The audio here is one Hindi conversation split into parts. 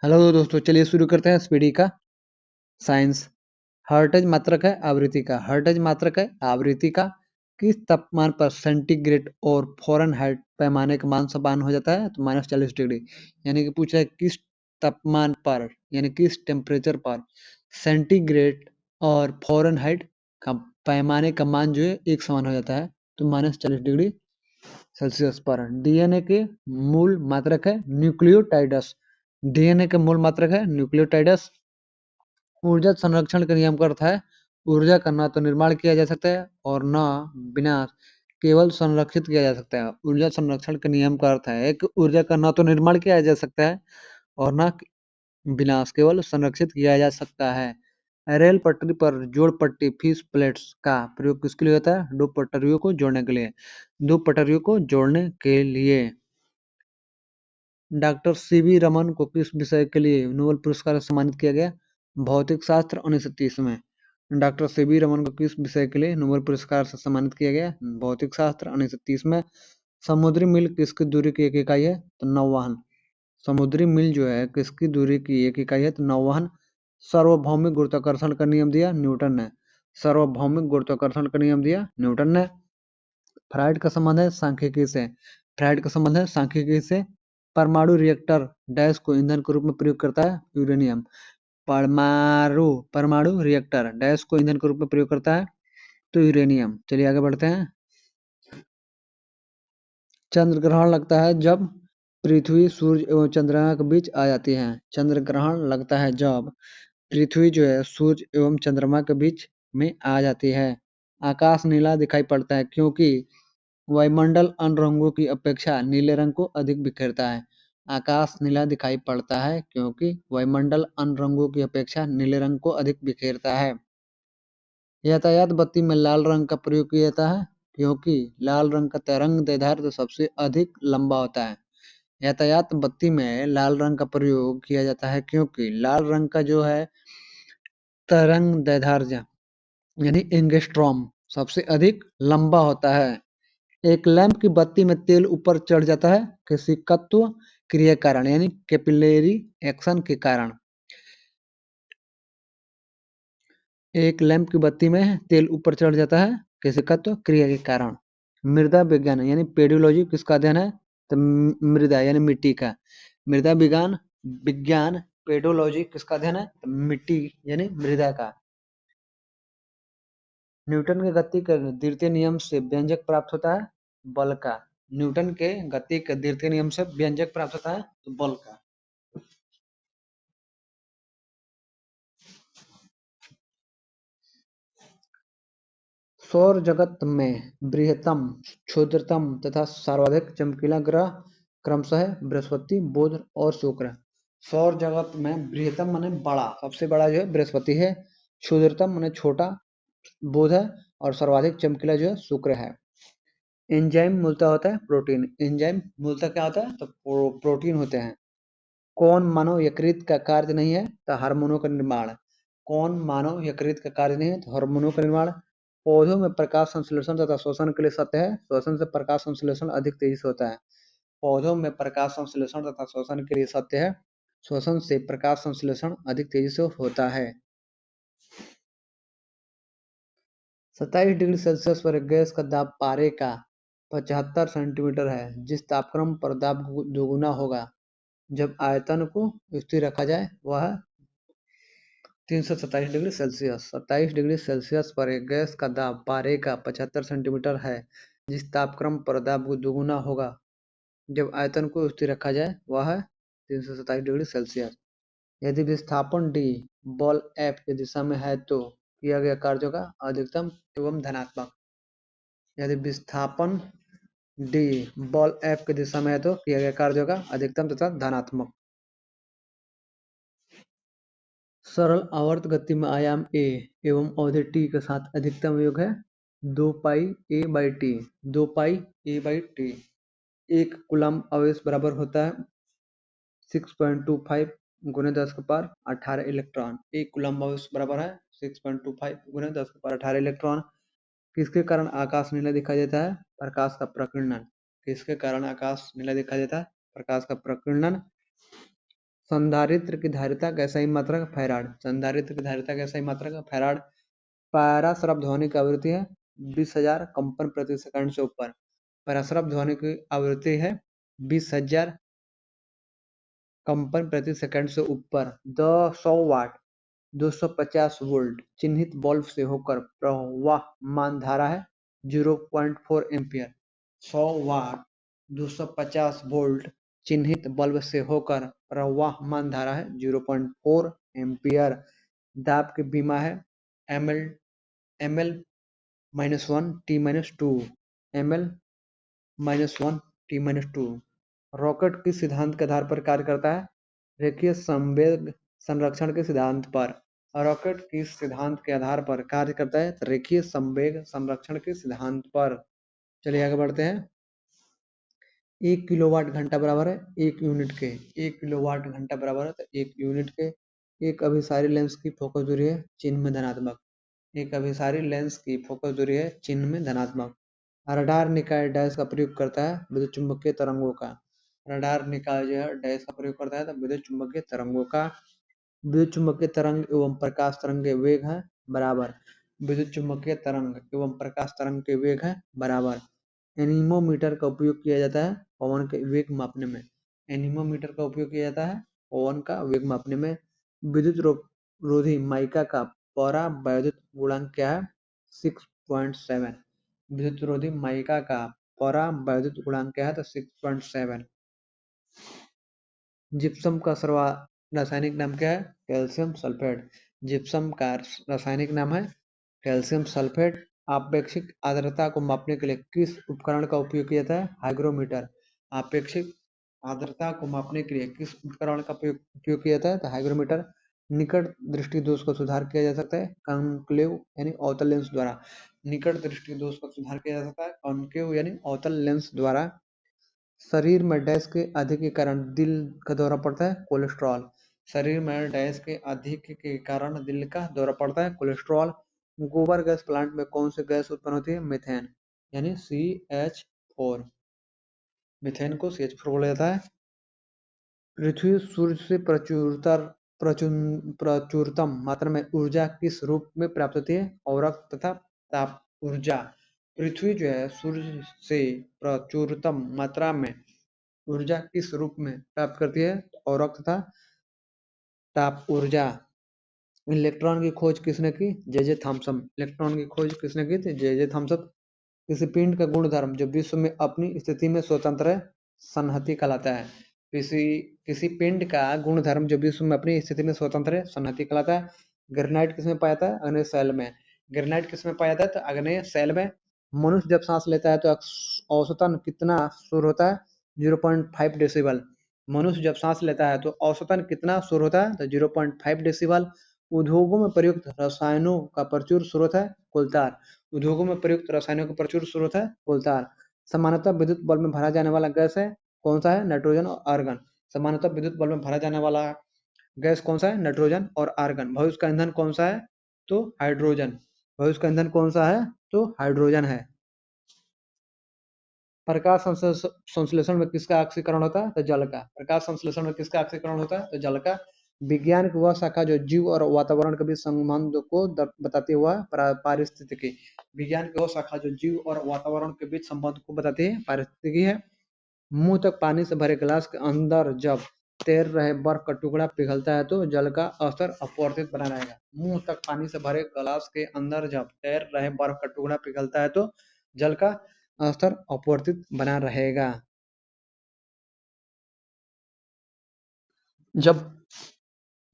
हेलो दोस्तों, चलिए शुरू करते हैं स्पीडी का साइंस। हर्ट्ज मात्रक है आवृत्ति का। हर्ट्ज मात्रक है आवृत्ति का। किस तापमान पर सेंटीग्रेड और फ़ारेनहाइट पैमाने का मान समान हो जाता है? तो -40 डिग्री। यानी कि पूछा है किस तापमान पर, यानी किस टेम्परेचर पर सेंटीग्रेड और फ़ारेनहाइट का पैमाने का मान जो है एक समान हो जाता है? तो -40 डिग्री सेल्सियस पर। डीएनए के मूल मात्रक है न्यूक्लियोटाइडस। डीएनए के मूल मात्रक है न्यूक्लियोटाइडस। ऊर्जा संरक्षण का नियम का अर्थ है ऊर्जा का न तो निर्माण किया जा सकता है और न विनाश, केवल संरक्षित किया जा सकता है। ऊर्जा संरक्षण के नियम का अर्थ है कि ऊर्जा का न तो निर्माण किया जा सकता है और न विनाश, केवल संरक्षित किया जा सकता है। रेल पटरी पर जोड़ पट्टी फिश प्लेट्स का प्रयोग किसके लिए होता है? दो पटरियों को जोड़ने के लिए। दो पटरियों को जोड़ने के लिए। डॉक्टर सीवी रमन को किस विषय के लिए नोबेल पुरस्कार से सम्मानित किया गया? भौतिक शास्त्र 1930 में। डॉक्टर सीवी रमन को किस विषय के लिए नोबेल पुरस्कार से सम्मानित किया गया? भौतिक शास्त्र 1930 में। समुद्री मील किसकी दूरी की एक इकाई है? तो नौवहन। समुद्री मील जो है किसकी दूरी की एक इकाई है? तो नौवहन। सार्वभौमिक गुरुत्वाकर्षण का नियम दिया न्यूटन ने। सार्वभौमिक गुरुत्वाकर्षण का नियम दिया न्यूटन ने। फ्राइड का संबंध है सांख्यिकी से। फ्राइड का संबंध है सांख्यिकी से। परमाणु रिएक्टर डैश को ईंधन के रूप में प्रयोग करता है? यूरेनियम। परमाणु रिएक्टर डैश को ईंधन के रूप में प्रयोग करता है? तो यूरेनियम। चलिए आगे बढ़ते हैं। चंद्र ग्रहण लगता है जब पृथ्वी, सूर्य एवं चंद्रमा के बीच आ जाती है। चंद्र ग्रहण लगता है जब पृथ्वी जो है सूर्य एवं चंद्रमा के बीच में आ जाती है। आकाश नीला दिखाई पड़ता है क्योंकि वायुमंडल अन्य रंगों की अपेक्षा नीले रंग को अधिक बिखेरता है। आकाश नीला दिखाई पड़ता है क्योंकि वायुमंडल अन्य रंगों की अपेक्षा नीले रंग को अधिक बिखेरता है। यातायात बत्ती में लाल रंग का प्रयोग किया जाता है क्योंकि लाल रंग का तरंगदैर्ध्य सबसे अधिक लंबा होता है। यातायात बत्ती में लाल रंग का प्रयोग किया जाता है क्योंकि लाल रंग का जो है तरंगदैर्ध्य यानी एंगस्ट्रॉम सबसे अधिक लंबा होता है। एक लैंप की बत्ती में तेल ऊपर चढ़ जाता है किसी तत्व क्रिया के कारण, यानी कैपिलरी एक्शन के कारण। एक लैंप की बत्ती में तेल ऊपर चढ़ जाता है किसी तत्व क्रिया के कारण। मृदा विज्ञान यानी पेडोलॉजी किसका अध्ययन है? तो मृदा यानी मिट्टी का। मृदा विज्ञान विज्ञान पेडोलॉजी किसका अध्ययन है? तो मिट्टी यानी मृदा का। न्यूटन के गति के द्वितीय नियम से व्यंजक प्राप्त होता है बल का। न्यूटन के गति के द्वितीय नियम से व्यंजक प्राप्त होता है तो बल का। सौर जगत में बृहत्तम, क्षुद्रतम तथा सर्वाधिक चमकीला ग्रह क्रमशः बृहस्पति, बुध और शुक्र है। सौर जगत में बृहत्तम माने बड़ा, सबसे बड़ा जो है बृहस्पति है। क्षुद्रतम माने छोटा बुध है और सर्वाधिक चमकीला जो है शुक्र है। एंजाइम मूलतः होता है प्रोटीन। एंजाइम मूलतः क्या होता है? तो प्रोटीन होते हैं। कौन मानव यकृत का कार्य नहीं है? तो हार्मोनों का निर्माण। कौन मानव यकृत का कार्य नहीं है? तो हार्मोनों का निर्माण। पौधों में प्रकाश संश्लेषण तथा श्वसन के लिए सत्य है। श्वसन से प्रकाश संश्लेषण अधिक तेजी से होता है। पौधों में प्रकाश संश्लेषण तथा श्वसन के लिए सत्य है। श्वसन से प्रकाश संश्लेषण अधिक तेजी से होता है। 27 डिग्री सेल्सियस पर एक गैस का दाब पारे का 75 सेंटीमीटर है। जिस तापक्रम पर दाब दोगुना होगा जब आयतन को स्थिर रखा जाए वह 327 डिग्री सेल्सियस। 27 डिग्री सेल्सियस पर एक गैस का दाब पारे का 75 सेंटीमीटर है। जिस तापक्रम पर दाब दोगुना होगा जब आयतन को स्थिर रखा जाए वह है 327 डिग्री सेल्सियस। यदि विस्थापन d बल F की दिशा में है तो किया गया कार्य का अधिकतम एवं धनात्मक। यदि विस्थापन d बल F की दिशा में है तो किया गया कार्य का अधिकतम तथा धनात्मक। सरल आवर्त गति में आयाम a एवं अवधि t के साथ अधिकतम योग है 2 पाई a by T. 2 pi a by T. एक कूलम्ब आवेश बराबर होता है 6.25 गुने 10 के पावर 18 इलेक्ट्रॉन। एक कूलम्ब आवेश बराबर है 6.25 गुने 10 के पावर 18 इलेक्ट्रॉन। किसके कारण आकाश नीला दिखाई देता है? प्रकाश का प्रकीर्णन। किसके कारण आकाश नीला दिखाई देता है? प्रकाश का प्रकीर्णन। संधारित्र की धारिता का SI मात्रक फैराड। संधारित्र की धारिता का SI मात्रक फैराड। पैराशरभ ध्वनि की आवृत्ति है 20,000 कंपन प्रति सेकंड से ऊपर। पैराशरभ ध्वनि की आवृत्ति है 20,000 कंपन प्रति सेकंड से ऊपर। 100 वाट 250 वोल्ट चिन्हित बल्ब से होकर प्रवाहमान धारा है 0.4 एम्पियर। 100 वाट 250 वोल्ट चिन्हित बल्ब से होकर प्रवाहमान धारा है 0.4 एम्पियर। दाब की बीमा है ml-1 t-2 ml-1 t-2। Rocket किस सिद्धांत के आधार पर कार्य करता है? रेखीय संवेग संरक्षण के सिद्धांत पर। रॉकेट किस सिद्धांत के आधार पर कार्य करता है? रेखीय संवेग संरक्षण के सिद्धांत पर। चलिए आगे बढ़ते हैं। 1 किलोवाट घंटा बराबर है 1 यूनिट के। 1 किलोवाट घंटा बराबर है तो 1 यूनिट के। एक अभिसारी लेंस की फोकस दूरी है चिन्ह में धनात्मक। एक अभिसारी लेंस की फोकस दूरी है चिन्ह में धनात्मक। रडार निकाय डैश का प्रयोग करता है विद्युत चुम्बकीय तरंगों का। रडार निकाय जो है डैश का प्रयोग करता है तो विद्युत चुम्बकीय तरंगों का। विद्युत चुम्बकीय तरंग एवं प्रकाश तरंग के वेग है बराबर। विद्युत चुम्बकीय तरंग एवं प्रकाश तरंग के वेग है बराबर। एनीमोमीटर का उपयोग किया जाता है पवन के वेग मापने में। एनीमोमीटर का उपयोग किया जाता है पवन का वेग मापने में। विद्युत रोधी माइका का परावैद्युत गुणांक क्या है? 6.7। विद्युत रोधी माइका का परावैद्युत गुणांक क्या है? तो 6.7। जिप्सम का रासायनिक नाम क्या है? Calcium sulphate. जिप्सम का रासायनिक नाम है कैल्शियम सल्फेट। आपेक्षिक आर्द्रता को मापने के लिए किस उपकरण का उपयोग किया जाता है? हाइग्रोमीटर। आपेक्षिक आर्द्रता को मापने के लिए किस उपकरण का उपयोग किया जाता है? तो हाइग्रोमीटर। निकट दृष्टि दोष का सुधार किया जा सकता है कॉन्केव यानी अवतल लेंस द्वारा। निकट दृष्टि दोष का सुधार किया जा सकता है कॉन्केव यानी अवतल लेंस द्वारा। शरीर में डैश के अधिक के कारण दिल का दौरा पड़ता है कोलेस्ट्रॉल। शरीर में डैश के अधिक के कारण दिल का दौरा पड़ता है कोलेस्ट्रॉल। गोबर गैस प्लांट में कौन सी गैस उत्पन्न होती है? मीथेन यानी CH4। मीथेन को CH4 बोला जाता है। पृथ्वी सूर्य से प्रचुरतम मात्रा में ऊर्जा किस रूप में प्राप्त होती है? औरक तथा ताप ऊर्जा। पृथ्वी जो है सूर्य से प्रचुरतम मात्रा में ऊर्जा किस रूप में प्राप्त करती है? औरक तथा ताप ऊर्जा। इलेक्ट्रॉन की खोज किसने की? J Thomson. इलेक्ट्रॉन की खोज किसने की थी? J Thomson. किसी पिंड का गुणधर्म जो विश्व में अपनी स्थिति में स्वतंत्र है संहति कहलाता है। किसी पिंड का गुणधर्म जो विश्व में अपनी स्थिति में स्वतंत्र है संहति कहलाता है। ग्रेनाइट किसमें पाया जाता है? अग्नेय शैल में। ग्रेनाइट किसमें पाया जाता है? तो अग्नेय शैल में। मनुष्य जब सांस लेता है तो औसतन कितना शोर होता है? 0.5 डेसिबल। मनुष्य जब सांस लेता है तो औसतन कितना शोर होता है? तो 0.5 डेसिबल। उद्योगों में प्रयुक्त रसायनों का प्रचुर स्रोत है कोलतार। उद्योगों में प्रयुक्त रसायनों का प्रचुर स्रोत है कोलतार। सामान्यतः विद्युत बल्ब में भरा जाने वाला गैस है कौन सा है? नाइट्रोजन और आर्गन। सामान्यतः विद्युत बल्ब में भरा जाने वाला गैस कौन सा है? नाइट्रोजन और आर्गन। भविष्य का ईंधन कौन सा है? तो हाइड्रोजन। भविष्य का ईंधन कौन सा है? तो हाइड्रोजन है। प्रकाश संश्लेषण में किसका ऑक्सीकरण होता है? तो जल का। प्रकाश संश्लेषण में किसका ऑक्सीकरण होता है? तो जल का। विज्ञान की वह शाखा जो जीव और वातावरण के बीच संबंध को बताती हुआ पारिस्थितिकी। विज्ञान की वह शाखा जो जीव और वातावरण के बीच संबंध को बताती है पारिस्थितिकी है। मुंह तक पानी से भरे गिलास के अंदर जब तैर रहे बर्फ का टुकड़ा पिघलता है तो जल का स्तर अपवर्तित बना रहेगा। मुंह तक पानी से भरे गिलास के अंदर जब तैर रहे बर्फ का टुकड़ा पिघलता है तो जल का स्तर अपवर्तित बना रहेगा। जब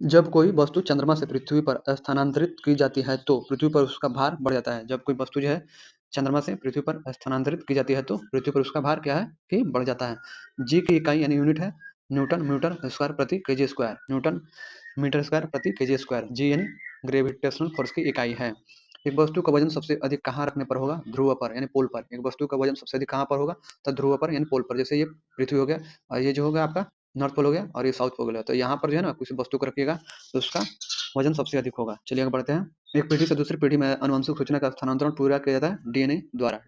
जब कोई वस्तु चंद्रमा से पृथ्वी पर स्थानांतरित की जाती है तो पृथ्वी पर उसका भार बढ़ जाता है। जब कोई वस्तु जो है चंद्रमा से पृथ्वी पर स्थानांतरित की जाती है तो पृथ्वी पर उसका भार क्या है कि बढ़ जाता है। जी की इकाई यानी यूनिट है न्यूटन मीटर स्क्वायर प्रति kg square. Newton metre square प्रति केजी स्क्वायर। जी यानी ग्रेविटेशनल फोर्स की इकाई है। एक वस्तु का वजन सबसे अधिक कहाँ रखने पर होगा? ध्रुव पर यानी पोल पर। एक वस्तु का वजन सबसे अधिक कहाँ पर होगा? तो ध्रुव पर यानी पोल पर। जैसे ये पृथ्वी हो गया और ये जो होगा आपका नॉर्थ पोल हो गया और ये साउथ पोल हो गया। तो यहाँ पर जो है ना किसी वस्तु को रखिएगा तो उसका वजन सबसे अधिक होगा। चलिए आगे बढ़ते हैं। एक पीढ़ी से दूसरी पीढ़ी में आनुवंशिक सूचना का स्थानांतरण पूरा किया जाता है डीएनए द्वारा।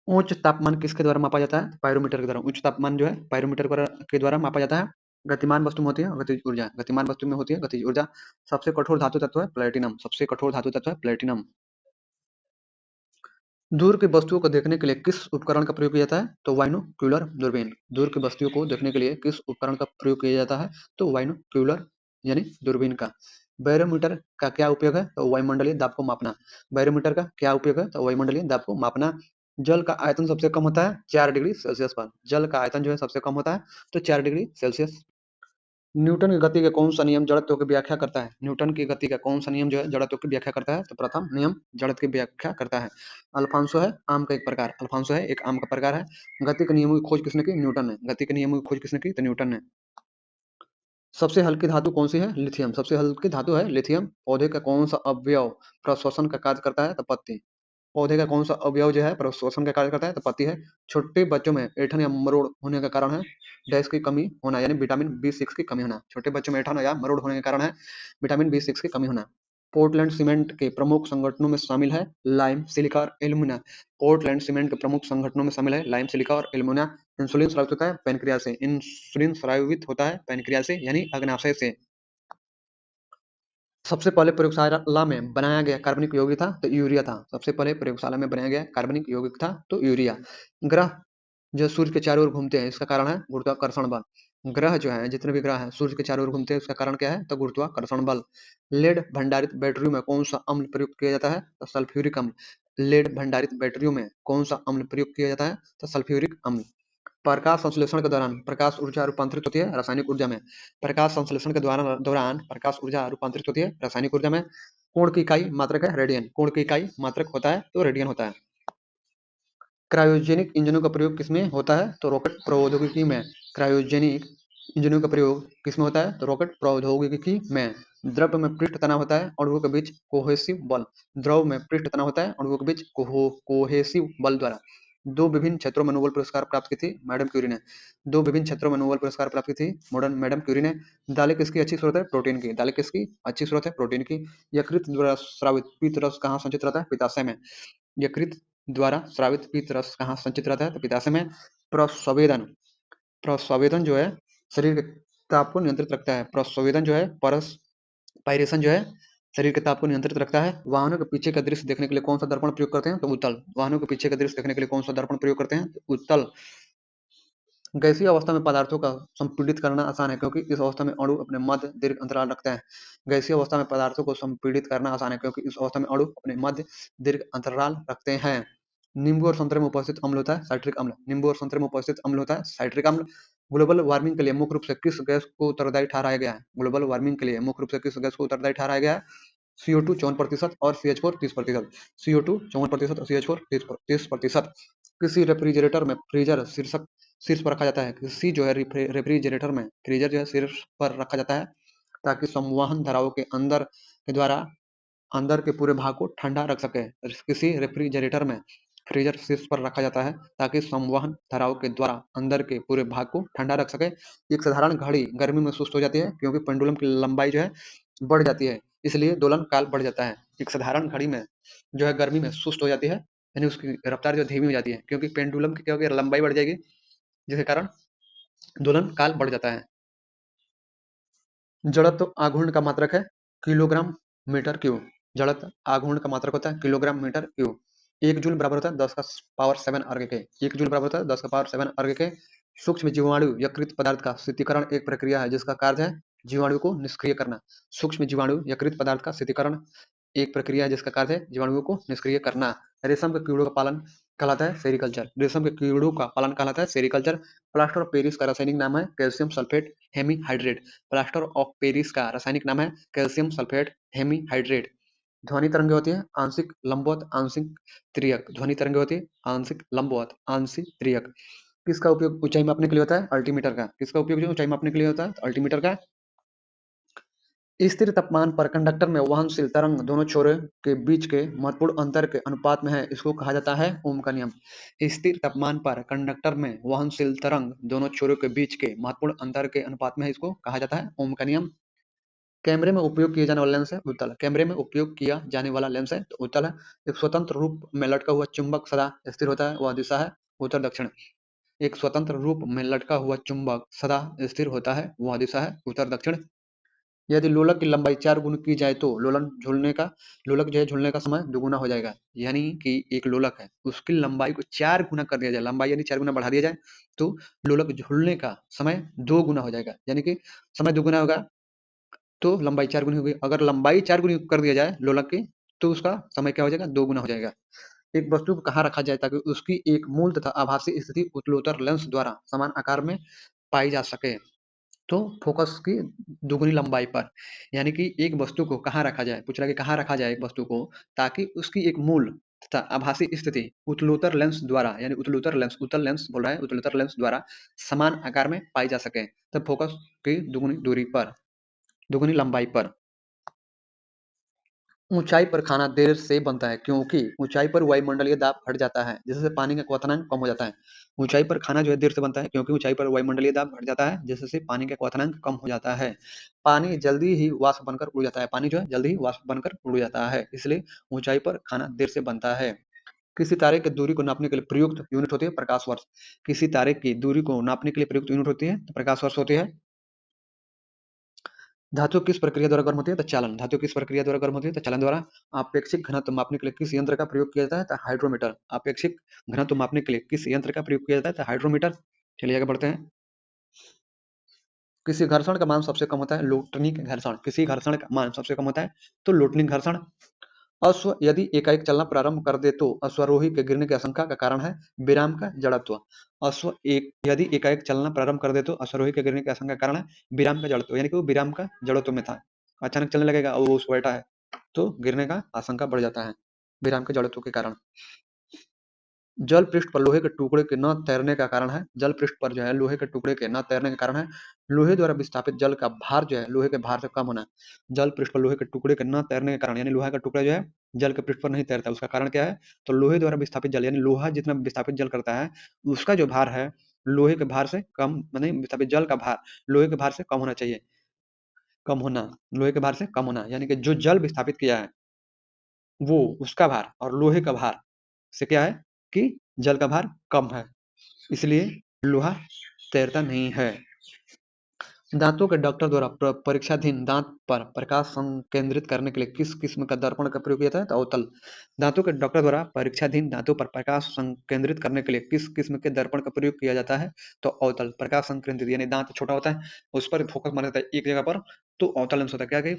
उच्च तापमान किसके द्वारा मापा जाता है? पायरोमीटर के द्वारा। उच्च तापमान जो है पायरोमीटर के द्वारा मापा जाता है। गतिमान वस्तु में होती है गतिज ऊर्जा। गतिमान वस्तु में होती है गतिज ऊर्जा। सबसे कठोर धातु तत्व है प्लेटिनम। सबसे कठोर धातु तत्व है प्लेटिनम। दूर की वस्तुओं को देखने के लिए किस उपकरण का प्रयोग किया जाता है? तो बाइनोक्यूलर दूरबीन। दूर की वस्तुओं को देखने के लिए किस उपकरण का प्रयोग किया जाता है? तो बाइनोक्यूलर यानी दूरबीन का। बैरोमीटर का क्या उपयोग है? तो वायुमंडलीय दाब को मापना। बैरोमीटर का क्या उपयोग है? तो वायुमंडलीय दाब को मापना। जल का आयतन सबसे कम होता है 4 डिग्री सेल्सियस पर। जल का आयतन जो है सबसे कम होता है तो 4 डिग्री सेल्सियस। न्यूटन की गति का कौन सा नियम जड़त्व की व्याख्या करता है? न्यूटन की गति का कौन सा नियम जो है जड़त्व की व्याख्या करता है? तो प्रथम नियम जड़त्व की व्याख्या करता है। अल्फांसो है आम का एक प्रकार। अल्फांसो है एक आम का प्रकार है। गति के नियमों की खोज किसने की? न्यूटन ने। गति के नियमों की खोज किसने की? तो न्यूटन ने। सबसे हल्की धातु कौन सी है? लिथियम। सबसे हल्की धातु है लिथियम। पौधे का कौन सा अवयव प्रश्वसन का कार्य करता है? तो पत्ती। पौधे का कौन सा अवयव जो है प्रश्वसन का कार्य करता है? तो पत्ती है। छोटे बच्चों में ऐंठन या मरोड़ होने का कारण है डैश की कमी होना यानी विटामिन बी 6 की कमी होना। छोटे बच्चों में ऐंठन या मरोड़ होने के कारण है विटामिन बी 6 की कमी होना। पोर्टलैंड सीमेंट के प्रमुख संगठनों में शामिल है लाइम, सिलिका और एल्यूमिना। पोर्टलैंड सीमेंट के प्रमुख संगठनों में शामिल है लाइम, सिलिका और एल्यूमिना। इंसुलिन स्रावित होता है पैनक्रियाज से। इंसुलिन स्रावित होता है पैनक्रियाज से यानी अग्नाशय से। सबसे पहले प्रयोगशाला में बनाया गया कार्बनिक यौगिक था तो यूरिया था। सबसे पहले प्रयोगशाला में बनाया गया कार्बनिक यौगिक था तो यूरिया। ग्रह जो सूर्य के चारों ओर घूमते हैं इसका कारण है गुरुत्वाकर्षण बल। ग्रह जो है जितने भी ग्रह हैं सूर्य के चारों ओर घूमते हैं उसका कारण क्या है? तो गुरुत्वाकर्षण बल। लेड भंडारित बैटरियों में कौन सा अम्ल प्रयुक्त किया जाता है? तो सल्फ्यूरिक अम्ल। लेड भंडारित बैटरियों में कौन सा अम्ल प्रयुक्त किया जाता है? तो सल्फ्यूरिक अम्ल। प्रकाश संश्लेषण के दौरान प्रकाश ऊर्जा रूपांतरित होती है रासायनिक ऊर्जा में। प्रकाश संश्लेषण के दौरान प्रकाश ऊर्जा रूपांतरित होती है रासायनिक ऊर्जा में। कोण की इकाई मात्रक है रेडियन। कोण की इकाई मात्रक होता है तो रेडियन होता है। क्रायोजेनिक इंजनों का प्रयोग किसमें होता है? तो रॉकेट प्रौद्योगिकी में। क्रायोजेनिक इंजनों का प्रयोग किसमें होता है? तो रॉकेट प्रौद्योगिकी में। द्रव में पृष्ठ तनाव होता है अणुओं के बीच कोहेसिव बल। द्रव में पृष्ठ तनाव होता है अणुओं के बीच कोहेसिव बल द्वारा। दो विभिन्न क्षेत्रों में नोबेल पुरस्कार प्राप्त की थी मैडम क्यूरी ने। दो विभिन्न क्षेत्रों में नोबेल पुरस्कार प्राप्त की थी मॉडर्न मैडम क्यूरी ने। दालें किसकी अच्छी स्रोत है? प्रोटीन की। दालें किसकी अच्छी स्रोत है? प्रोटीन की। यकृत द्वारा स्रावित पीत रस कहाँ संचित रहता है? पित्ताशय में। यकृत द्वारा स्रावित पीत रस कहाँ संचित रहता है? तो पित्ताशय में। प्रस्ववेदन। प्रस्ववेदन जो है शरीर के ताप को नियंत्रित रखता है। प्रस्ववेदन जो है परस्पायरेशन जो है शरीर के ताप को नियंत्रित रखता है। वाहनों के पीछे का दृश्य देखने के लिए कौन सा दर्पण प्रयोग करते हैं? तो उत्तल। वाहनों के पीछे का दृश्य देखने के लिए कौन सा दर्पण प्रयोग करते हैं? तो उत्तल। गैसीय अवस्था में पदार्थों का संपीड़ित करना आसान है क्योंकि इस अवस्था में अणु अपने मध्य दीर्घ अंतराल रखते हैं। गैसीय अवस्था में पदार्थों को संपीड़ित करना आसान है क्योंकि इस अवस्था में अणु अपने मध्य दीर्घ अंतराल रखते हैं। नींबू और संतरे में उपस्थित अम्ल होता है साइट्रिक अम्ल। नींबू और संतरे में उपस्थित अम्ल होता है साइट्रिक अम्ल। ग्लोबल वार्मिंग के लिए मुख्य रूप से किस गैस को उत्तरदायी ठहराया गया है? ग्लोबल वार्मिंग के लिए मुख्य रूप से किस गैस को उत्तरदायी ठहराया गया है? CO2 54% और CH4 30%। CO2 54% और CH4 30%। किसी रेफ्रिजरेटर में फ्रीजर शीर्ष पर रखा जाता है। किसी जो है रेफ्रिजरेटर में फ्रीजर जो है शीर्ष पर रखा जाता है ताकि संवहन धाराओं के अंदर के द्वारा अंदर के पूरे भाग को ठंडा रख सके। किसी रेफ्रिजरेटर में फ्रीजर शीर्ष पर रखा जाता है ताकि संवहन धाराओं के द्वारा अंदर के पूरे भाग को ठंडा रख सके। एक साधारण घड़ी गर्मी में सुस्त हो जाती है क्योंकि पेंडुलम की लंबाई जो है बढ़ जाती है इसलिए दोलन काल बढ़ जाता है। एक साधारण घड़ी में जो है गर्मी में सुस्त हो जाती है यानी उसकी रफ्तार जो धीमी हो जाती है क्योंकि पेंडुलम की क्या होगी लंबाई बढ़ जाएगी जिसके कारण दोलन काल बढ़ जाता है। जड़त्व आघूर्ण का मात्रक है किलोग्राम मीटर क्यूब। जड़त्व आघूर्ण का मात्रक होता है किलोग्राम मीटर क्यूब। 1 जूल बराबर होता है 10⁷ अर्घ के। 1 जूल बराबर होता है 10⁷ अर्घ के। सूक्ष्म जीवाणु यकृत पदार्थ का शीतीकरण एक प्रक्रिया है जिसका कार्य है जीवाणु को निष्क्रिय करना। सूक्ष्म जीवाणु यकृत पदार्थ का शीतीकरण एक प्रक्रिया है जिसका कार्य है जीवाणुओं को निष्क्रिय करना। रेशम के कीड़ों का पालन कहलाता है सेरिकल्चर। रेशम के कीड़ों का पालन कहलाता है सेरिकल्चर। प्लास्टर ऑफ पेरिस का रासायनिक नाम है calcium sulphate hemihydrate. Plaster of Paris का रासायनिक नाम है कैल्शियम सल्फेट हेमीहाइड्रेट। ध्वनि तरंगे होती है आंशिक लंबवत आंशिक त्रियक। ध्वनि तरंगे होती है आंशिक लंबवत आंशिक त्रियक। किसका उपयोग ऊंचाई मापने के लिए होता है? अल्टीमीटर का। किसका उपयोग जो ऊंचाई मापने के लिए होता है? तो अल्टीमीटर का। स्थिर तापमान पर कंडक्टर में वहनशील तरंग दोनों छोरों के बीच के महत्वपूर्ण अंतर के अनुपात में है इसको कहा जाता है ओम का नियम। स्थिर तापमान पर कंडक्टर में वहनशील तरंग दोनों छोरों के बीच के महत्वपूर्ण अंतर के अनुपात में है इसको कहा जाता है ओम का नियम। कैमरे में उपयोग किया जाने वाला लेंस है उत्तल। कैमरे में उपयोग किया जाने वाला लेंस है तो उत्तल है। एक स्वतंत्र रूप में लटका हुआ चुंबक सदा स्थिर होता है, वह दिशा है उत्तर दक्षिण। एक स्वतंत्र रूप में लटका हुआ चुंबक सदा स्थिर होता है, वह दिशा है उत्तर दक्षिण। यदि लोलक की लंबाई 4 गुना की जाए तो लोलक जो है झूलने का समय दुगुना हो जाएगा। यानी कि एक लोलक है, उसकी लंबाई को 4 गुना कर दिया जाए, लंबाई यानी 4 गुना बढ़ा दिया जाए तो लोलक झूलने का समय 2 गुना हो जाएगा। यानी कि समय दुगुना होगा तो लंबाई 4 गुनी होगी। अगर लंबाई 4 गुनी कर दिया जाए लोलक की तो उसका समय क्या हो जाएगा, 2 गुना हो जाएगा। एक वस्तु को कहाँ रखा जाए ताकि उसकी एक मूल तथा आभासी स्थिति उत्तलोत्तर लेंस द्वारा समान आकार में पाई जा सके। तो फोकस की दुगुनी लंबाई पर। यानी कि एक वस्तु को कहाँ रखा जाए, पूछ रहा है कि कहाँ रखा जाए एक वस्तु को ताकि उसकी एक मूल तथा आभासी स्थिति उत्तलोत्तर लेंस द्वारा, यानी उत्तलोत्तर लेंस, उत्तल लेंस बोल रहा है, उत्तलोत्तर लेंस द्वारा समान आकार में पाई जा सके। तब फोकस की दुगुनी दूरी पर, दुगुनी लंबाई पर। ऊंचाई पर खाना देर से बनता है क्योंकि ऊंचाई पर वायुमंडलीय दाब घट जाता है जिससे पानी का क्वथनांक कम हो जाता है। ऊंचाई पर खाना जो है देर से बनता है क्योंकि ऊंचाई पर वायुमंडलीय दाब घट जाता है जिससे पानी का क्वथनांक कम हो जाता है। पानी जल्दी ही वाष्प बनकर उड़ जाता है, पानी जो है जल्दी ही वाष्प बनकर उड़ जाता है, इसलिए ऊंचाई पर खाना देर से बनता है। किसी तारे की दूरी को नापने के लिए प्रयुक्त यूनिट होती है प्रकाश वर्ष। किसी तारे की दूरी को नापने के लिए प्रयुक्त यूनिट होती है तो प्रकाश वर्ष होती है। धातु किस प्रक्रिया द्वारा गर्म होती है तो चालन। धातु किस प्रक्रिया द्वारा गर्म होती है तो चालन द्वारा। आपेक्षिक घनत्व मापने के लिए किस यंत्र का प्रयोग किया जाता है तो हाइड्रोमीटर। आपेक्षिक घनत्व मापने के लिए किस यंत्र का प्रयोग किया जाता है तो हाइड्रोमीटर। चलिए आगे बढ़ते हैं। किसी घर्षण का मान सबसे कम होता है लोटनिक घर्षण। किसी घर्षण का मान सबसे कम होता है तो लोटनिक घर्षण। अश्व यदि एकाएक चलना प्रारंभ कर दे तो अश्वारोही के गिरने की आशंका का कारण है विराम का जड़त्व। अश्व एक यदि एकाएक चलना प्रारंभ कर दे तो अश्वारोही के गिरने की आशंका का कारण है विराम का जड़त्व, यानी कि वो विराम का जड़त्व में था, अचानक चलने लगेगा और वो बैठा है तो गिरने का आशंका बढ़ जाता है विराम के जड़त्व के कारण। जल पृष्ठ पर लोहे के टुकड़े के न तैरने का कारण है, जल पृष्ठ पर जो है लोहे के टुकड़े के न तैरने का कारण है लोहे द्वारा विस्थापित जल का भार जो है लोहे के भार से कम होना। जल पृष्ठ पर लोहे के टुकड़े के न तैरने के कारण, यानी लोहा का टुकड़ा जो है जल के पृष्ठ पर नहीं तैरता, उसका कारण क्या है तो लोहे द्वारा विस्थापित जल, यानी लोहा जितना विस्थापित जल करता है उसका जो भार है लोहे के भार से कम, माने विस्थापित जल का भार लोहे के भार से कम होना चाहिए। कम होना, लोहे के भार से कम होना, यानी कि जो जल विस्थापित किया है वो उसका भार और लोहे का भार से क्या है कि जल का भार कम है, इसलिए लोहा तैरता नहीं है। दांतों के डॉक्टर द्वारा परीक्षाधीन दांत पर प्रकाश केंद्रित करने के लिए किस किस्म का दर्पण का प्रयोग किया जाता है तो अवतल। दांतों के डॉक्टर द्वारा परीक्षाधीन दांतों पर प्रकाश केंद्रित करने के लिए किस किस्म के दर्पण का प्रयोग किया जाता है तो अवतल। प्रकाश संकेंद्रित यानी दांत छोटा होता है उस पर फोकस मारा जाता है एक जगह पर तो अवतल लेंस होता है। क्या कि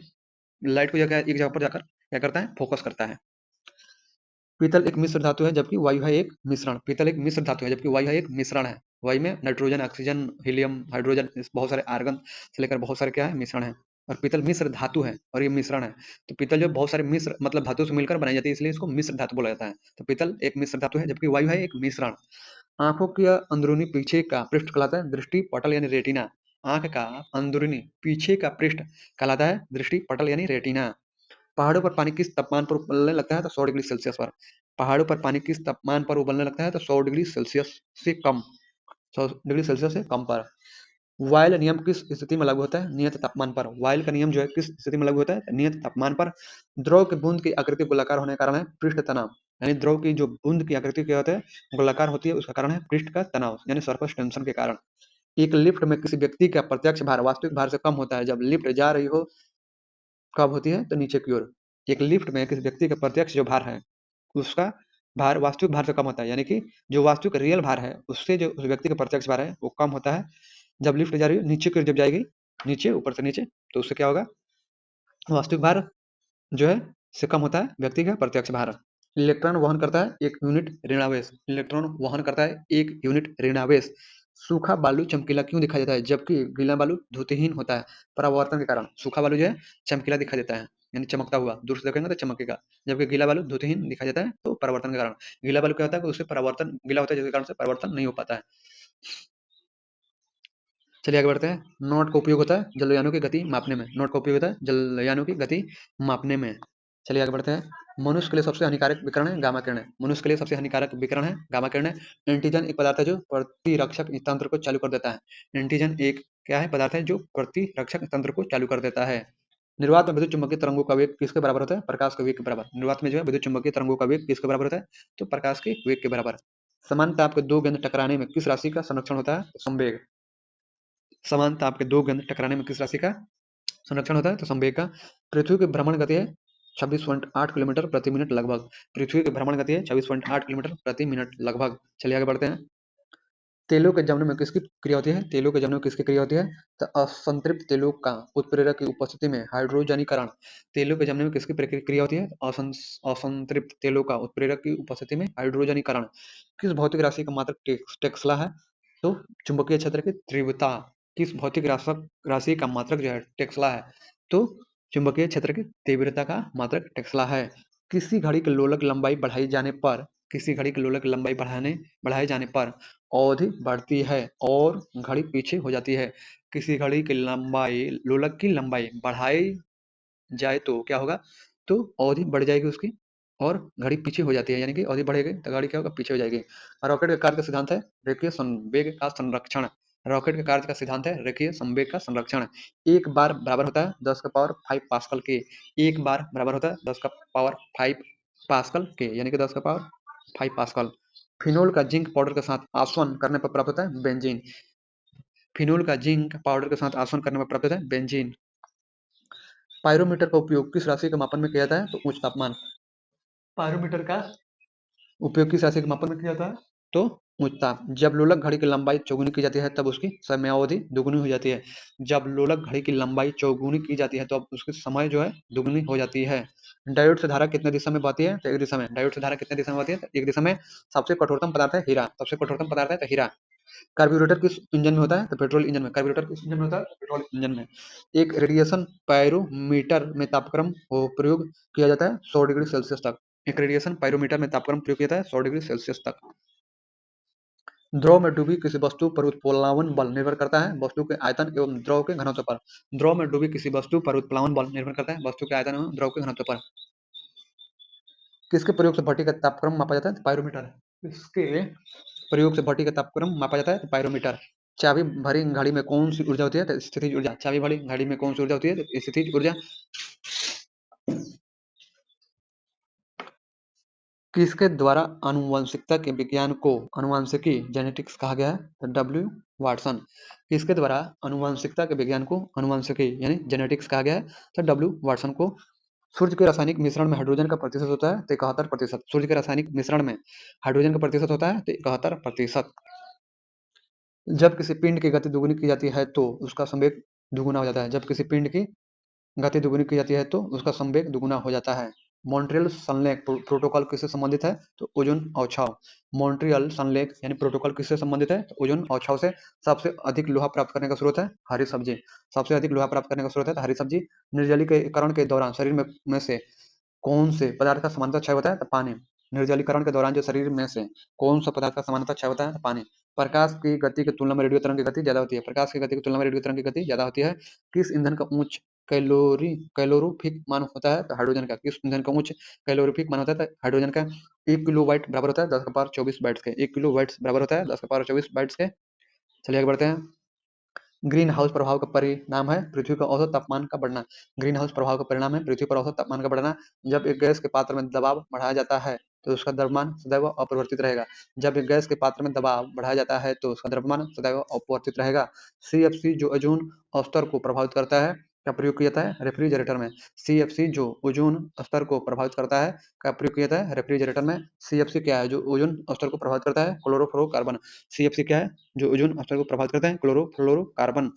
लाइट को जगह एक जगह पर जाकर क्या करता है फोकस करता है। पीतल एक मिश्र धातु है जबकि वायु है एक मिश्रण। पीतल एक मिश्र धातु है जबकि वायु है एक मिश्रण है। वायु में नाइट्रोजन, ऑक्सीजन, हीलियम, हाइड्रोजन, बहुत सारे आर्गन से लेकर बहुत सारे क्या है मिश्रण है। और पीतल मिश्र धातु है और ये मिश्रण है। तो पीतल जो बहुत सारे मिश्र मतलब धातु से मिलकर बनाई जाती है इसलिए इसको मिश्र धातु बोला जाता है। तो पीतल एक मिश्र धातु है जबकि वायु है एक मिश्रण। आंखों के अंदरूनी पीछे का पृष्ठ कहलाता है दृष्टि पटल यानी रेटिना। आंख का अंदरूनी पीछे का पृष्ठ कहलाता है दृष्टि पटल यानी रेटिना। पहाड़ों पर पानी किस तापमान पर उबलने लगता है तो 100 डिग्री सेल्सियस पर। पहाड़ों पर पानी किस तापमान पर उबलने लगता है तो 100 डिग्री सेल्सियस से कम, 100 डिग्री सेल्सियस से कम पर। वायल नियम किस स्थिति में लागू होता है नियत तापमान पर। वायल का नियम जो है किस स्थिति में लागू होता है नियत तापमान पर। द्रव के बूंद की आकृति गोलाकार होने के कारण है पृष्ठ तनाव, यानी द्रव की जो बूंद की आकृति क्या होता है गोलाकार होती है उसका कारण है पृष्ठ का तनाव यानी सरफेस टेंशन के कारण। एक लिफ्ट में किसी व्यक्ति का प्रत्यक्ष भार वास्तविक भार से कम होता है जब लिफ्ट जा रही हो, कब होती है तो नीचे की ओर। एक लिफ्ट में किसी व्यक्ति का प्रत्यक्ष जो भार है उसका भार वास्तविक भार से कम होता है, यानी कि जो वास्तविक रियल भार है उससे जो उस व्यक्ति का प्रत्यक्ष भार है वो कम होता है जब लिफ्ट जा रही है नीचे की ओर, जब जाएगी नीचे ऊपर से नीचे तो उससे क्या होगा वास्तविक भार जो है से कम होता है व्यक्ति का प्रत्यक्ष भार। इलेक्ट्रॉन वहन करता है 1 यूनिट ऋणावेश। इलेक्ट्रॉन वहन करता है 1 यूनिट ऋणावेश। सूखा बालू चमकीला क्यों दिखाई देता है जबकि गीला बालू द्युतिहीन होता है परावर्तन के कारण। सूखा बालू जो है चमकीला दिखाई देता है यानी चमकता हुआ, दूर से देखेंगे तो चमकेगा, जबकि गीला बालू द्युतिहीन दिखाई देता है तो परावर्तन के कारण। गीला बालू क्या होता है कि उससे परावर्तन गीला होता है जिसके कारण से परावर्तन नहीं हो पाता है। चलिए आगे बढ़ते हैं। नोट का उपयोग होता है जलयानों की गति मापने में। नोट का उपयोग होता है जलयानों की गति मापने में। चलिए आगे बढ़ते हैं। मनुष्य के लिए सबसे हानिकारक विकिरण है गामा किरण। मनुष्य के लिए सबसे हानिकारक विकिरण है गामा किरण। एंटीजन एक पदार्थ है जो प्रतिरक्षक तंत्र को चालू कर देता है। एंटीजन एक क्या है पदार्थ है जो प्रतिरक्षक तंत्र को चालू कर देता है। निर्वात में विद्युत चुम्बकीय तरंगों का वेग किसके बराबर होता है? प्रकाश के वेग के बराबर। निर्वात में जो है विद्युत चुम्बकीय तरंगों का वेग किसके बराबर होता है? तो प्रकाश के वेग के बराबर। समान ताप के दो गेंद टकराने में किस राशि का संरक्षण होता है? तो संवेग। समान ताप के दो गेंद टकराने में किस राशि का संरक्षण होता है? तो संवेग का। पृथ्वी की भ्रमण गति है 26.8 किलोमीटर प्रति मिनट लगभग। पृथ्वी की भ्रमण गति है 26.8 किलोमीटर प्रति मिनट लगभग। चलिए आगे बढ़ते हैं। तेलों के जमने में किसकी क्रिया होती है? तेलों के जमने में किसकी क्रिया होती है? तो असंतृप्त तेलों का उत्प्रेरक की उपस्थिति में हाइड्रोजनीकरण। तेलों के जमने में किसकी क्रिया होती है? असंतृप्त तेलों का उत्प्रेरक की उपस्थिति में हाइड्रोजनीकरण। किस भौतिक राशि का मात्रक टेस्ला है? तो चुंबकीय क्षेत्र की तीव्रता। किस भौतिक राशि का मात्रक जो है टेस्ला है? तो चुंबकीय क्षेत्र की तीव्रता का मात्रक टेस्ला है। किसी घड़ी की लोलक लंबाई बढ़ाई जाने पर किसी घड़ी की लोलक लंबाई बढ़ाए जाने पर अवधि बढ़ती है और घड़ी पीछे हो जाती है। किसी घड़ी की लंबाई लोलक की लंबाई बढ़ाई जाए तो क्या होगा? तो अवधि बढ़ जाएगी उसकी और घड़ी पीछे हो जाती है, यानी कि अवधि बढ़ेगी तो घड़ी क्या होगा? पीछे हो जाएगी। रॉकेट के कार्य का सिद्धांत है रेखीय संवेग का संरक्षण। रॉकेट के कार्य का सिद्धांत है रेखीय संवेग का संरक्षण। एक बार बराबर होता है 10 का पावर 5 पास्कल के। एक बार बराबर होता है 10 का पावर 5 पास्कल के, यानी कि 10 का पावर 5 पास्कल। फिनोल का जिंक पाउडर के साथ आसवन करने पर प्राप्त होता है बेंजीन। फिनोल का जिंक पाउडर के साथ आसवन करने पर प्राप्त होता है बेंजीन। पायरोमीटर का उपयोग किस राशि के मापन में किया जाता है? तो उच्च तापमान। पायरोमीटर का उपयोग किस राशि के मापन में किया जाता है? तो उच्च ताप। जब लोलक घड़ी की लंबाई चौगुनी की जाती है तब उसकी समयावधि दुगुनी हो जाती है। जब लोलक घड़ी की लंबाई चौगुनी की जाती है तो अब उसकी समय जो है दुगुनी हो जाती है। डायोड से धारा कितने दिशा में बहती है? तो एक दिशा में। डायोड से धारा कितने दिशा में बहती है? तो एक दिशा में। सबसे कठोरतम पदार्थ है हीरा। सबसे कठोरतम पदार्थ है तो हीरा। कार्बोरेटर किस इंजन में होता है? तो पेट्रोल इंजन में। कार्बोरेटर किस इंजन में होता है? तो पेट्रोल इंजन में। एक रेडिएशन पायरोमीटर में तापक्रम प्रयोग किया जाता है 100 डिग्री सेल्सियस तक। एक रेडिएशन पायरोमीटर में तापक्रम प्रयोग किया जाता है 100 डिग्री सेल्सियस तक। द्रव में डूबी किसी वस्तु पर उत्प्लावन बल निर्भर करता है वस्तु के आयतन एवं द्रव के घनत्व पर। द्रव में डूबी किसी वस्तु पर उत्प्लावन बल निर्भर करता है वस्तु के आयतन एवं द्रव के घनत्व पर। किसके प्रयोग से भट्टी का तापक्रम मापा जाता है? तो पायरोमीटर। किसके प्रयोग से भट्टी का तापक्रम मापा जाता है? तो पायरोमीटर। चाबी भरी घड़ी में कौन सी ऊर्जा होती है? तो स्थितिज ऊर्जा। चाबी भरी घड़ी में कौन सी ऊर्जा होती है? तो स्थितिज ऊर्जा। किसके द्वारा आनुवंशिकता के विज्ञान को आनुवंशिकी जेनेटिक्स कहा गया है? तो डब्ल्यू वाटसन। किसके द्वारा आनुवंशिकता के विज्ञान को आनुवंशिकी यानी जेनेटिक्स कहा गया है? तो डब्ल्यू वाटसन को। सूर्य के रासायनिक मिश्रण में हाइड्रोजन का प्रतिशत होता है तो 71%। सूर्य के रासायनिक मिश्रण में हाइड्रोजन का प्रतिशत होता है तो 71%। जब किसी पिंड की गति दुगुनी की जाती है तो उसका संवेग दुगुना हो जाता है। जब किसी पिंड की गति दुगुनी की जाती है तो उसका संवेग दुगुना हो जाता है। मॉन्ट्रियल सनलेक प्रोटोकॉल किससे संबंधित है? तो ओजोन अवक्षाव। मॉन्ट्रियल सनलेक यानी प्रोटोकॉल किससे संबंधित है? तो ओजोन अवक्षाव से। सबसे अधिक लोहा प्राप्त करने का स्रोत है हरी सब्जी। सबसे अधिक लोहा प्राप्त करने का स्रोत है तो हरी सब्जी। निर्जलीकरण के दौरान शरीर में से कौन से पदार्थ का सामान्यतः क्षय होता है? तो पानी। निर्जलीकरण के दौरान जो शरीर में से कौन सा पदार्थ का सामान्यतः क्षय होता है? तो पानी। प्रकाश की गति की तुलना में रेडियो तरंग की गति ज्यादा होती है। प्रकाश की गति की तुलना में रेडियो तरंग की गति ज्यादा होती है। किस ईंधन का उच्च कैलोरीफिक मान होता है? तो हाइड्रोजन का। किस ईंधन का उच्च कैलोरीफिक मान होता है? तो हाइड्रोजन का। 1 किलो वाट बराबर होता है 10 का पावर 24 बैट्स के। 1 किलो वाट बराबर होता है 10 का पावर 24 बैट्स के। चलिए आगे बढ़ते हैं। ग्रीन हाउस प्रभाव का परिणाम है पृथ्वी का औसत तापमान का बढ़ना। ग्रीन हाउस प्रभाव का परिणाम है पृथ्वी पर औसत तापमान का बढ़ना। जब एक गैस के पात्र में दबाव बढ़ाया जाता है तो उसका द्रव्यमान सदैव अपरिवर्तित रहेगा। जब एक गैस के पात्र में दबाव बढ़ाया जाता है तो उसका द्रव्यमान सदैव अपरिवर्तित रहेगा। CFC जो ओजोन स्तर को प्रभावित करता है का प्रयोग किया जाता है रेफ्रिजरेटर में। CFC जो ओजोन स्तर को प्रभावित करता है का प्रयोग किया जाता है रेफ्रिजरेटर में। CFC क्या है जो ओजोन स्तर को प्रभावित करता है? क्लोरोफ्लोरोकार्बन। CFC क्या है जो ओजोन स्तर को प्रभावित करता है? क्लोरोफ्लोरोकार्बन।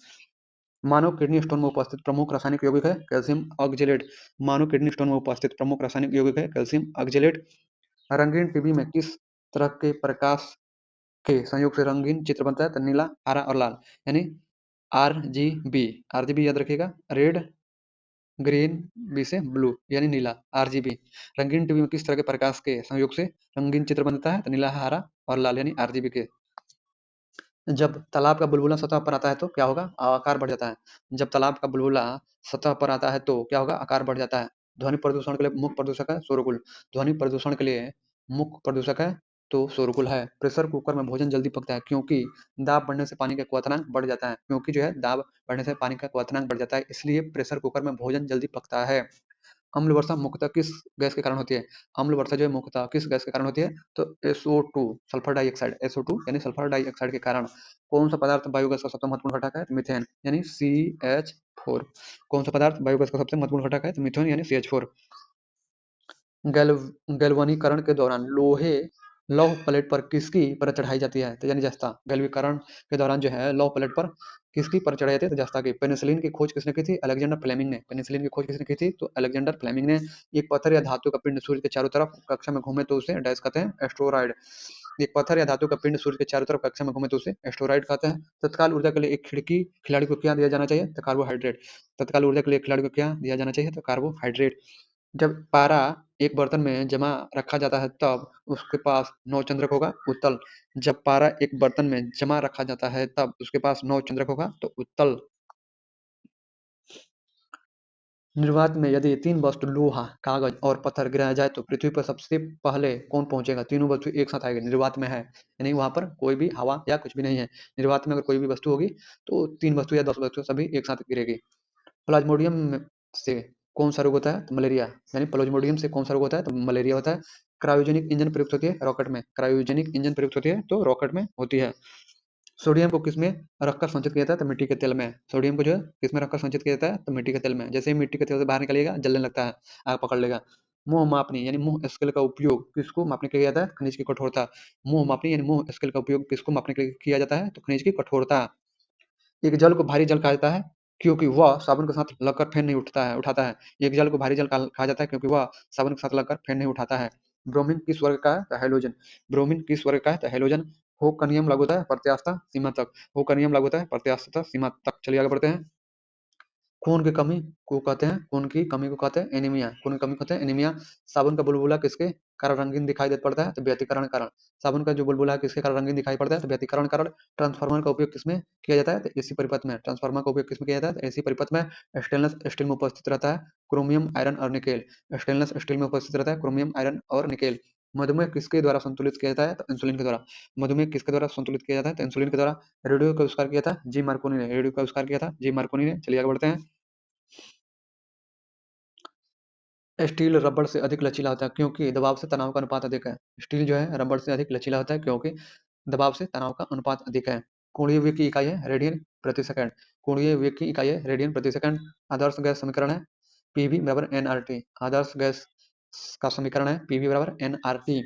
मानव किडनी स्टोन में उपस्थित प्रमुख रासायनिक यौगिक है कैल्शियम ऑक्जेलेट। मानव किडनी स्टोन में उपस्थित प्रमुख रासायनिक यौगिक है कैल्शियम ऑक्जेलेट। रंगीन टीवी में किस तरह के प्रकाश के संयोग से रंगीन चित्र बनता है? तो नीला, हरा और लाल, यानी RGB। RGB याद रखिएगा, रेड, ग्रीन, बी से ब्लू, यानी नीला, RGB। रंगीन टीवी में किस तरह के प्रकाश के संयोग से रंगीन चित्र बनता है? तो नीला, हरा और लाल, यानी RGB के। जब तालाब का बुलबुला सतह पर आता है तो क्या होगा? आकार बढ़ जाता है। जब तालाब का बुलबुला सतह पर आता है तो क्या होगा? आकार बढ़ जाता है। ध्वनि प्रदूषण के लिए मुख्य प्रदूषक है शोरगुल। ध्वनि प्रदूषण के लिए मुख्य प्रदूषक है तो शोरगुल है। प्रेशर कुकर में भोजन जल्दी पकता है क्योंकि दाब बढ़ने से पानी का क्वथनांक बढ़ जाता है। क्योंकि जो है दाब बढ़ने से पानी का क्वथनांक बढ़ जाता है, इसलिए प्रेशर कुकर में भोजन जल्दी पकता है। अम्ल वर्षा मुख्यतः किस गैस के कारण होती है? अम्ल वर्षा जो है मुख्यतः किस गैस के कारण होती है? तो SO2 सल्फर डाइऑक्साइड, SO2 यानी सल्फर डाइऑक्साइड के कारण। कौन सा पदार्थ बायोगैस का सबसे महत्वपूर्ण घटक है? तो मीथेन यानी CH4। कौन सा पदार्थ बायोगैस का सबसे महत्वपूर्ण घटक है? तो मीथेन यानी CH4। गैल्वनीकरण के दौरान लौह प्लेट पर किसकी परत चढ़ाई जाती है? तो यानी जस्ता। गैल्वनीकरण के दौरान जो है लौह प्लेट पर किसकी परत चढ़ाई जाती है? तो जस्ता की। पेनिसिलिन की खोज किसने की थी? अलेक्जेंडर फ्लेमिंग ने। पेनिसिलिन की खोज किसने की थी? तो अलेक्जेंडर फ्लेमिंग ने। एक पत्थर या धातु का पिंड सूर्य के चारों तरफ कक्षा में घूमे तो उसे डैश कहते हैं? एस्टेरॉयड। एक पत्थर या धातु का पिंड सूर्य के चारों तरफ कक्षा में घूमे तो उसे एस्टेरॉयड कहते हैं। तत्काल ऊर्जा के लिए एक खिलाड़ी को क्या दिया जाना चाहिए? तो कार्बोहाइड्रेट। तत्काल ऊर्जा के लिए खिलाड़ी को क्या दिया जाना चाहिए? तो कार्बोहाइड्रेट। जब पारा एक बर्तन में जमा रखा जाता है तब उसके पास 9 चंद्रक होगा, उत्तल। जब पारा एक बर्तन में जमा रखा जाता है तब उसके पास 9 चंद्रक होगा, तो उत्तल। निर्वात में यदि 3 वस्तु लोहा, कागज और पत्थर गिराया जाए तो पृथ्वी पर सबसे पहले कौन पहुंचेगा? तीनों वस्तु एक साथ आएगी। निर्वात में है यानी वहां पर कोई भी हवा या कुछ भी नहीं है। निर्वात में अगर कोई भी वस्तु होगी तो 3 वस्तु या 10 वस्तु सभी एक साथ गिरेगी। प्लाज्मोडियम से कौन सा रोग होता है? तो मलेरिया। यानी प्लाज्मोडियम से कौन सा रोग होता है? तो मलेरिया होता है। क्रायोजेनिक इंजन प्रयुक्त होती है रॉकेट में। क्रायोजेनिक इंजन प्रयुक्त होती है तो रॉकेट में होती है। सोडियम को किसमें रखकर संचित किया जाता है? तो मिट्टी के तेल में। सोडियम को जो है किसमें रखकर संचित किया जाता है? तो मिट्टी के तेल में। जैसे ही मिट्टी के तेल से बाहर निकलेगा जलने लगता है, आग पकड़ लेगा। मुंह मापनी यानी मुंह स्केल का उपयोग किसको मापने के लिए किया जाता है? खनिज की कठोरता। मुंह मापनी यानी मुंह स्केल का उपयोग किसको मापने के लिए किया जाता है? तो खनिज की कठोरता। एक जल को भारी जल कहा जाता है क्योंकि वह साबुन के साथ लगकर फेन नहीं उठाता है। एक जल को भारी जल कहा जाता है क्योंकि वह साबुन के साथ लगकर फेन नहीं उठाता है। ब्रोमीन किस वर्ग का है? तो हैलोजन। ब्रोमीन किस वर्ग का है? तो हैलोजन। हो का नियम लागू होता है प्रत्यास्थता सीमा तक। हो का नियम लागू होता है प्रत्यास्थता सीमा तक। चलिए आगे बढ़ते हैं। खून की कमी को कहते हैं खून की कमी को कहते हैं एनीमिया। खून की कमी को कहते हैं एनीमिया। साबुन का बुलबुला किसके कारण रंगीन दिखाई देता पड़ता है? तो व्यतिकरण कारण। साबुन का जो बुलबुला है किसके कारण रंगीन दिखाई पड़ता है? तो व्यतिकरण कारण। ट्रांसफार्मर का उपयोग किसमें किया जाता है? तो एसी परिपथ में। ट्रांसफार्मर का उपयोग किसमें किया जाता है? तो एसी परिपथ में। स्टेनलेस स्टील में उपस्थित रहता है क्रोमियम आयरन और निकेल। स्टेनलेस स्टील में उपस्थित रहता है क्रोमियम आयरन और निकेल। मधुमेह किसके द्वारा संतुलित किया जाता है? तो इंसुलिन के द्वारा। मधुमेह किसके द्वारा संतुलित किया जाता है? तो इंसुलिन के द्वारा। रेडियो का आविष्कार किया था जी मार्कोनी ने। रेडियो का आविष्कार किया था जी मार्कोनी ने। चलिए आगे बढ़ते हैं। स्टील रबड़ से अधिक लचीला होता है क्योंकि दबाव से तनाव का अनुपात अधिक है। स्टील जो है रबड़ से अधिक लचीला होता है क्योंकि दबाव से तनाव का अनुपात अधिक है। कोणीय वेग की इकाई है रेडियन प्रति सेकंड। कोणीय वेग की इकाई है रेडियन प्रति सेकंड। आदर्श गैस समीकरण है पीवी बराबर एनआरटी। आदर्श गैस का समीकरण है पीवी बराबर एनआरटी।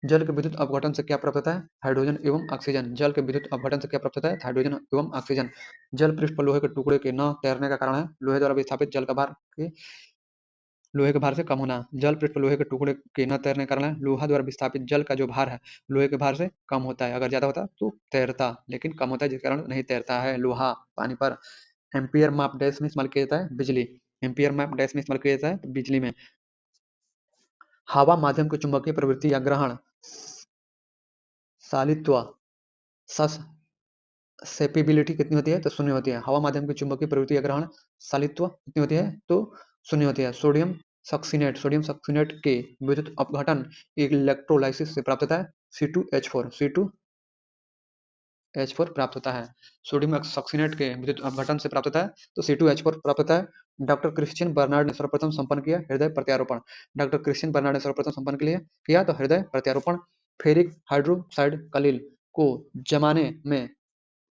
जल के विद्युत अपघटन से क्या प्राप्त होता है? हाइड्रोजन एवं ऑक्सीजन। जल के विद्युत अपघटन से क्या प्राप्त होता है? हाइड्रोजन एवं ऑक्सीजन। जल पृष्ठ पर लोहे के टुकड़े के न तैरने का कारण है लोहे द्वारा विस्थापित जल का भार के लोहे के भार से कम होना। जल पृष्ठ पर लोहे के टुकड़े के न तैरने के कारण है लोहा द्वारा विस्थापित जल का जो भार है लोहे के भार से कम होता है। अगर ज्यादा होता तो तैरता, लेकिन कम होता है जिस कारण नहीं तैरता है लोहा पानी पर। एम्पियर माप डैश में इस्तेमाल किया जाता है? बिजली। एम्पियर माप डैश में इस्तेमाल किया जाता है? तो बिजली में। हवा माध्यम की चुंबकीय प्रवृत्ति या ग्रहण सालित्व सेपिबिलिटी कितनी होती है? तो शून्य होती है। हवा माध्यम की चुंबकीय प्रवृत्ति या ग्रहण सालित्व कितनी होती है? तो शून्य होती है। सोडियम सक्सीनेट के विद्युत अपघटन इलेक्ट्रोलाइसिस से प्राप्त होता है C2H4 प्राप्त होता है। सोडियम सक्सीनेट के विद्युत अपघटन से प्राप्त होता है तो C2H4 प्राप्त होता है। डॉक्टर क्रिश्चियन बर्नार्ड ने सर्वप्रथम संपन्न किया हृदय प्रत्यारोपण। डॉक्टर क्रिश्चियन बर्नार्ड ने सर्वप्रथम संपन्न किया तो हृदय प्रत्यारोपण। फेरिक हाइड्रोक्साइड कलील को जमाने में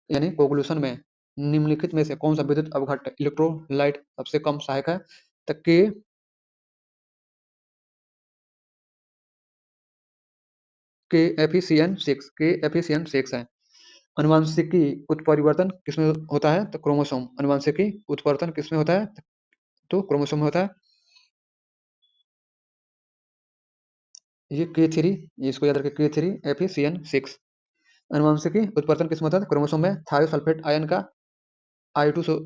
यानी कोगुलेशन में निम्नलिखित में से कौन सा विद्युत अपघट्य इलेक्ट्रोलाइट सबसे कम सहायक है? तो के एफिशिएंट 6 है। अनुवांशिकी उत्परिवर्तन किसमें होता है? तो क्रोमोसोम। अनुवांशिकी उत्परिवर्तन किसमें होता है? तो क्रोमोसोम में होता है। ये K3, इसको याद रखें K3 एफिशिएंट 6। अनुवांशिकी उत्परिवर्तन किसमें होता है? क्रोमोसोम में। थायोसल्फेट आयन का I2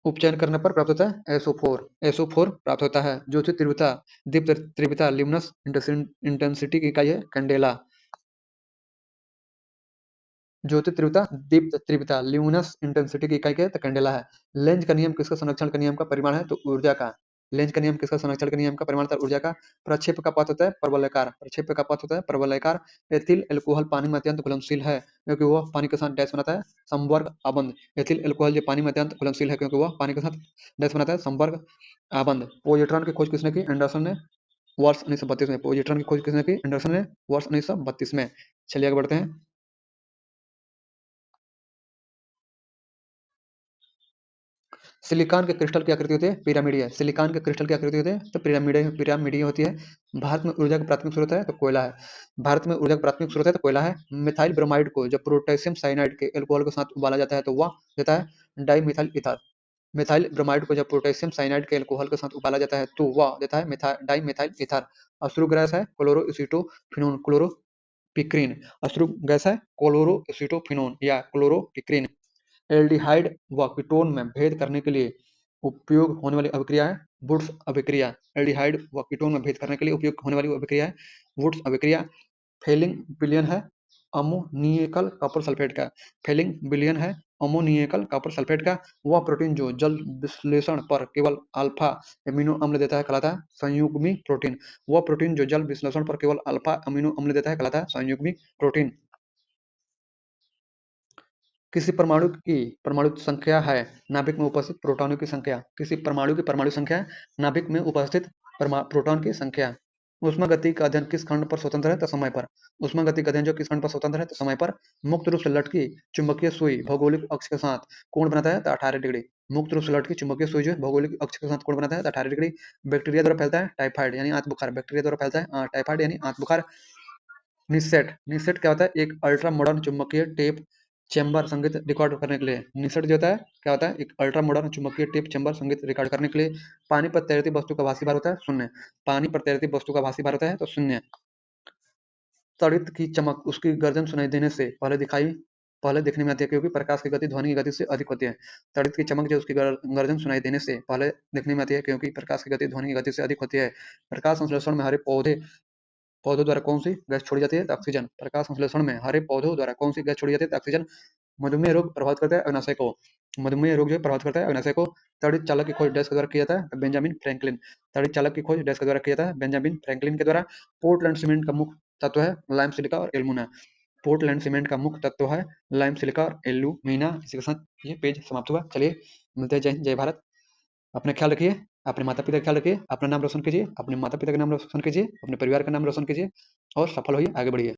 उपचयन करने पर प्राप्त होता है SO4 प्राप्त होता है। ज्योति तीव्रता दीप्त तीव्रता ल्यूमिनस इंटेंसिटी की इकाई है कैंडेला। ज्योति तीव्रता दीप्त तीव्रता ल्यूमिनस इंटेंसिटी की इकाई क्या है? तो कैंडेला है। लेंज का नियम किसका संरक्षण का नियम का परिमाण है? तो ऊर्जा का। लेंज का नियम किसका? संरक्षण के नियम का। परमाणु ऊर्जा का। प्रक्षेप का पथ होता है परवलयकार। प्रक्षेप का पथ होता है परवलयकार। एथिल एल्कोहल पानी में अत्यंत घुलनशील है क्योंकि वह पानी के साथ डैश बनाता है संवर्ग आबंध। एथिल एल्कोहल जो पानी में अत्यंत घुलनशील है क्योंकि वह पानी के साथ डैश बनाता है संवर्ग आबंध। पोजिट्रॉन की खोज किसने की? एंडरसन ने वर्ष 1932 में। पोजिट्रॉन की खोज किसने की? एंडरसन ने वर्ष 1932 में। चलिए आगे बढ़ते हैं। सिलिकॉन के क्रिस्टल की आकृति होती है पिरामिडीय। सिलिकॉन के क्रिस्टल की आकृति होती है तो पिरामिडीय होती है। भारत में ऊर्जा का प्राथमिक स्रोत है तो कोयला है। भारत में ऊर्जा का प्राथमिक स्रोत है तो कोयला है। मिथाइल ब्रोमाइड को जब पोटेशियम साइनाइड के अल्कोहल के साथ उबाला जाता है तो वह देता है डाईमिथाइल ईथर। मिथाइल ब्रोमाइड को जब पोटेशियम साइनाइड के अल्कोहल के साथ उबाला जाता है तो वह देता है डाईमिथाइल ईथर। अश्रु गैस है क्लोरोएसिटोफिनोन क्लोरोपिक्रीन। अश्रु गैस है क्लोरोएसिटोफिनोन या क्लोरोपिक्रीन। एल्डिहाइड व कीटोन में भेद करने के लिए उपयोग होने वाली अभिक्रिया है वुड्स अभिक्रिया। एल्डिहाइड व कीटोन में भेद करने के लिए उपयोग होने वाली अभिक्रिया है वुड्स अभिक्रिया। फेलिंग विलयन है अमोनियकल कॉपर सल्फेट का। फेलिंग विलयन है अमोनियकल कॉपर सल्फेट का। वह प्रोटीन जो जल विश्लेषण पर केवल अल्फा अमीनो अम्ल देता है कहलाता है संयुग्मी प्रोटीन। वह प्रोटीन जो जल विश्लेषण पर केवल अल्फा अमीनो अम्ल देता है कहलाता है संयुग्मी प्रोटीन। किसी परमाणु की परमाणु संख्या है नाभिक में उपस्थित प्रोटॉनों की संख्या। किसी परमाणु की परमाणु संख्या नाभिक में उपस्थित प्रोटॉन की संख्या। ऊष्मागतिकी का अध्ययन किस खंड पर स्वतंत्र है तो समय पर। ऊष्मागतिकी का अध्ययन जो किस खंड पर स्वतंत्र है तो समय पर। मुक्त रूप से लटकी चुंबकीय सुई भौगोलिक अक्ष के साथ कोण बनाता है तो 18 डिग्री। मुक्त रूप से लटकी चुंबकीय सुई जो है भौगोलिक अक्ष के साथ कोण बनाता है तो 18 डिग्री। बैक्टीरिया द्वारा फैलता है टाइफाइड यानी आंत बुखार। बैक्टीरिया द्वारा फैलता है टाइफाइड यानी आंत बुखार। निसेट निसेट क्या होता है? एक अल्ट्रा मॉडर्न चुंबकीय टेप चैम्बर संगीत रिकॉर्ड करने के लिए। निसेट जो होता है क्या होता है? एक अल्ट्रा मॉडर्न चुंबकीय टेप चैम्बर संगीत रिकॉर्ड करने के लिए। पानी पर तैरती वस्तु का भासी भार होता है शून्य। पानी पर तैरती वस्तु का भासी भार होता है तो शून्य। तड़ित की चमक उसकी गर्जन सुनाई देने से पहले देखने में आती है क्योंकि प्रकाश की गति ध्वनि की गति से अधिक होती है। तड़ित की चमक जो उसकी गर्जन सुनाई देने से पहले देखने में आती है क्योंकि प्रकाश की गति ध्वनि की गति से अधिक होती है। प्रकाश संश्लेषण में हरे पौधों द्वारा कौन सी गैस छोड़ी जाती है तो ऑक्सीजन। प्रकाश संश्लेषण में हरे पौधों द्वारा कौन सी गैस छोड़ी जाती है तो ऑक्सीजन। मधुमेह रोग प्रभावित करता है अग्नाशय को। मधुमेह रोग जो है प्रभावित करता है अग्नाशय को। तड़ित चालक की खोज डैश के द्वारा किया जाता है तो बेंजामिन फ्रैंकलिन। तड़ित चालक की खोज डैश के द्वारा किया जाता है बेंजामिन फ्रैंकलिन के द्वारा। पोर्टलैंड सीमेंट का मुख्य तत्व है लाइम सिलिका और एल्यूमिना। पोर्टलैंड सीमेंट का मुख्य तत्व है लाइम सिलिका और एल्यूमिना। इसी के साथ ये पेज समाप्त हुआ। चलिए मिलते हैं। जय हिंद जय भारत। अपना ख्याल रखिए। अपने माता पिता का ख्याल रखिए। अपना नाम रोशन कीजिए। अपने माता पिता का नाम रोशन कीजिए। अपने परिवार का नाम रोशन कीजिए और सफल होइए आगे बढ़िए।